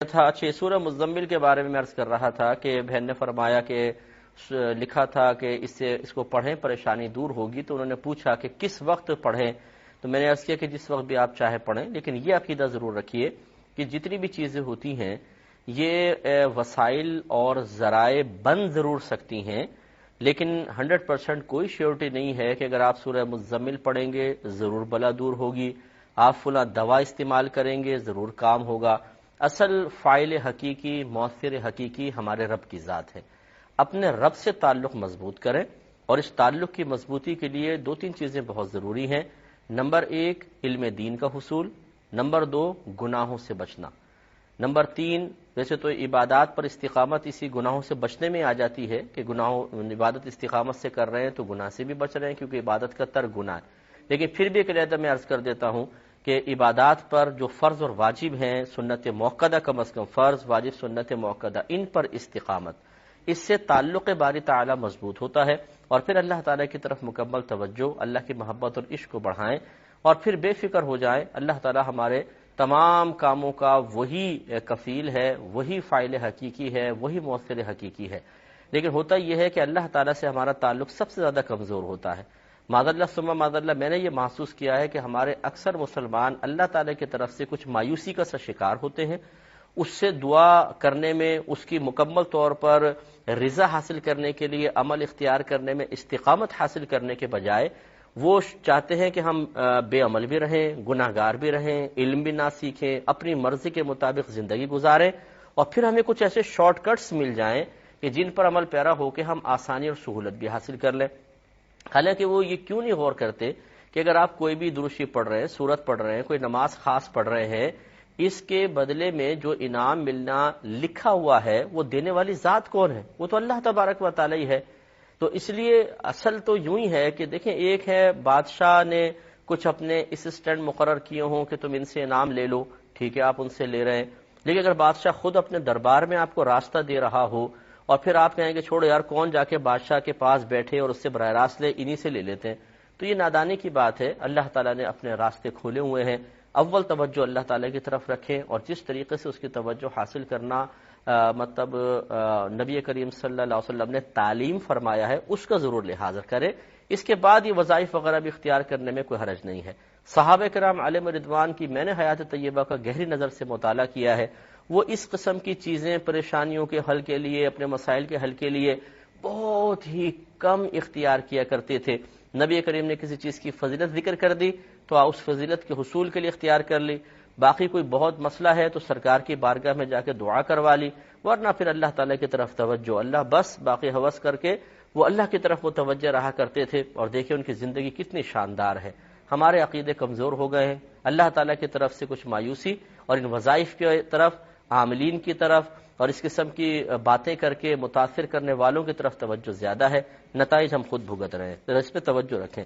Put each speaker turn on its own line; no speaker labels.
تھا اچھا سورہ مزمل کے بارے میں عرض کر رہا تھا کہ بہن نے فرمایا کہ لکھا تھا کہ اس کو پڑھیں پریشانی دور ہوگی، تو انہوں نے پوچھا کہ کس وقت پڑھیں، تو میں نے عرض کیا کہ جس وقت بھی آپ چاہے پڑھیں، لیکن یہ عقیدہ ضرور رکھیے کہ جتنی بھی چیزیں ہوتی ہیں یہ وسائل اور ذرائع بن ضرور سکتی ہیں، لیکن 100% کوئی شیورٹی نہیں ہے کہ اگر آپ سورہ مزمل پڑھیں گے ضرور بلا دور ہوگی، آپ فلاں دوا استعمال کریں گے ضرور کام ہوگا۔ اصل فاعل حقیقی مؤثر حقیقی ہمارے رب کی ذات ہے۔ اپنے رب سے تعلق مضبوط کریں، اور اس تعلق کی مضبوطی کے لیے 2-3 چیزیں بہت ضروری ہیں۔ نمبر 1 علم دین کا حصول، نمبر 2 گناہوں سے بچنا، نمبر 3 ویسے تو عبادات پر استقامت اسی گناہوں سے بچنے میں آ جاتی ہے کہ عبادت استقامت سے کر رہے ہیں تو گناہ سے بھی بچ رہے ہیں، کیونکہ عبادت کا ترک گناہ ہے۔ لیکن پھر بھی ایک علیحدہ میں عرض کر دیتا ہوں کہ عبادات پر جو فرض اور واجب ہیں، سنت موقدہ کم از کم، فرض واجب سنت موقدہ، ان پر استقامت، اس سے تعلق باری تعالی مضبوط ہوتا ہے، اور پھر اللہ تعالیٰ کی طرف مکمل توجہ، اللہ کی محبت اور عشق کو بڑھائیں، اور پھر بے فکر ہو جائیں۔ اللہ تعالیٰ ہمارے تمام کاموں کا وہی کفیل ہے، وہی فاعل حقیقی ہے، وہی مؤثر حقیقی ہے۔ لیکن ہوتا یہ ہے کہ اللہ تعالیٰ سے ہمارا تعلق سب سے زیادہ کمزور ہوتا ہے۔ معاذ اللہ ثم معاذ اللہ، میں نے یہ محسوس کیا ہے کہ ہمارے اکثر مسلمان اللہ تعالیٰ کی طرف سے کچھ مایوسی کا شکار ہوتے ہیں، اس سے دعا کرنے میں، اس کی مکمل طور پر رضا حاصل کرنے کے لیے عمل اختیار کرنے میں، استقامت حاصل کرنے کے بجائے وہ چاہتے ہیں کہ ہم بے عمل بھی رہیں، گناہ گار بھی رہیں، علم بھی نہ سیکھیں، اپنی مرضی کے مطابق زندگی گزاریں، اور پھر ہمیں کچھ ایسے شارٹ کٹس مل جائیں کہ جن پر عمل پیرا ہو کے ہم آسانی اور سہولت بھی حاصل کر لیں۔ حالانکہ وہ یہ کیوں نہیں غور کرتے کہ اگر آپ کوئی بھی درود شریف پڑھ رہے ہیں، سورت پڑھ رہے ہیں، کوئی نماز خاص پڑھ رہے ہیں، اس کے بدلے میں جو انعام ملنا لکھا ہوا ہے وہ دینے والی ذات کون ہے؟ وہ تو اللہ تبارک و تعالی ہے۔ تو اس لیے اصل تو یوں ہی ہے کہ دیکھیں، ایک ہے بادشاہ نے کچھ اپنے اسسٹنٹ مقرر کیے ہوں کہ تم ان سے انعام لے لو، ٹھیک ہے آپ ان سے لے رہے ہیں، لیکن اگر بادشاہ خود اپنے دربار میں آپ کو راستہ دے رہا ہو اور پھر آپ کہیں کہ چھوڑو یار کون جا کے بادشاہ کے پاس بیٹھے اور اس سے براہ راست لے، انہی سے لے لیتے ہیں، تو یہ نادانی کی بات ہے۔ اللہ تعالیٰ نے اپنے راستے کھولے ہوئے ہیں، اول توجہ اللہ تعالیٰ کی طرف رکھیں، اور جس طریقے سے اس کی توجہ حاصل کرنا مطلب نبی کریم صلی اللہ علیہ وسلم نے تعلیم فرمایا ہے، اس کا ضرور لحاظ کرے۔ اس کے بعد یہ وظائف وغیرہ بھی اختیار کرنے میں کوئی حرج نہیں ہے۔ صحابہ کرام علیہم رضوان کی میں نے حیات طیبہ کا گہری نظر سے مطالعہ کیا ہے، وہ اس قسم کی چیزیں پریشانیوں کے حل کے لیے، اپنے مسائل کے حل کے لیے بہت ہی کم اختیار کیا کرتے تھے۔ نبی کریم نے کسی چیز کی فضیلت ذکر کر دی تو اس فضیلت کے حصول کے لیے اختیار کر لی، باقی کوئی بہت مسئلہ ہے تو سرکار کی بارگاہ میں جا کے دعا کروا لی، ورنہ پھر اللہ تعالیٰ کی طرف توجہ اللہ بس، باقی حوث کر کے وہ اللہ کی طرف وہ توجہ رہا کرتے تھے، اور دیکھیں ان کی زندگی کتنی شاندار ہے۔ ہمارے عقیدے کمزور ہو گئے ہیں، اللہ تعالیٰ کی طرف سے کچھ مایوسی، اور ان وظائف کی طرف، عاملین کی طرف، اور اس قسم کی باتیں کر کے متاثر کرنے والوں کی طرف توجہ زیادہ ہے، نتائج ہم خود بھگت رہے ہیں، اس پہ توجہ رکھیں۔